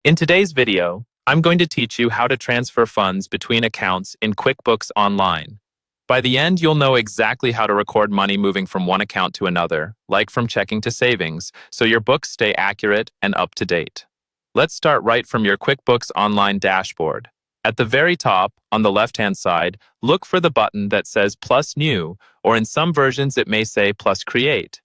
In today's video, I'm going to teach you how to transfer funds between accounts in QuickBooks Online. By the end, you'll know exactly how to record money moving from one account to another, like from checking to savings, so your books stay accurate and up to date. Let's start right from your QuickBooks Online dashboard. At the very top, on the left-hand side, look for the button that says Plus New, or in some versions it may say Plus Create.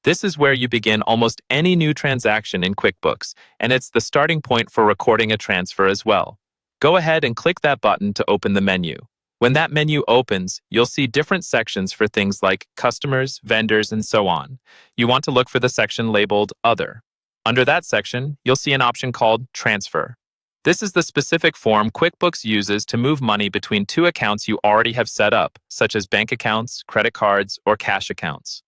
This is where you begin almost any new transaction in QuickBooks, and it's the starting point for recording a transfer as well. Go ahead and click that button to open the menu. When that menu opens, you'll see different sections for things like customers, vendors, and so on. You want to look for the section labeled Other. Under that section, you'll see an option called Transfer. This is the specific form QuickBooks uses to move money between two accounts you already have set up, such as bank accounts, credit cards, or cash accounts.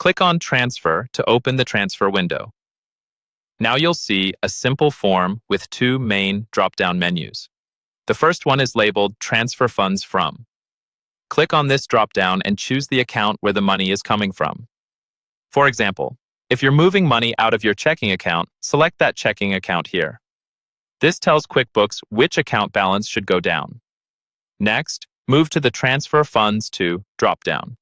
Click on Transfer to open the transfer window. Now you'll see a simple form with two main drop-down menus. The first one is labeled Transfer Funds From. Click on this drop-down and choose the account where the money is coming from. For example, if you're moving money out of your checking account, select that checking account here. This tells QuickBooks which account balance should go down. Next, move to the Transfer Funds To drop-down.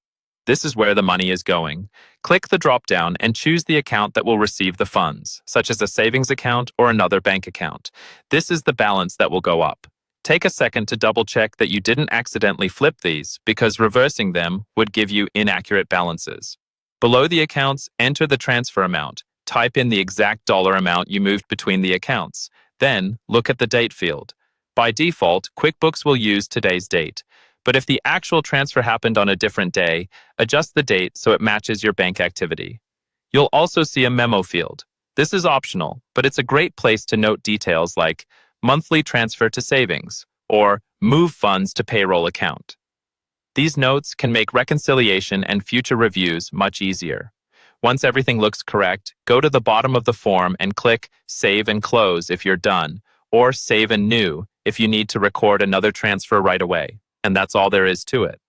This is where the money is going. Click the drop-down and choose the account that will receive the funds, such as a savings account or another bank account. This is the balance that will go up. Take a second to double-check that you didn't accidentally flip these, because reversing them would give you inaccurate balances. Below the accounts, enter the transfer amount. Type in the exact dollar amount you moved between the accounts. Then, look at the date field. By default, QuickBooks will use today's date. But if the actual transfer happened on a different day, adjust the date so it matches your bank activity. You'll also see a memo field. This is optional, but it's a great place to note details like monthly transfer to savings or move funds to payroll account. These notes can make reconciliation and future reviews much easier. Once everything looks correct, go to the bottom of the form and click Save and Close if you're done, or Save and New if you need to record another transfer right away. And that's all there is to it.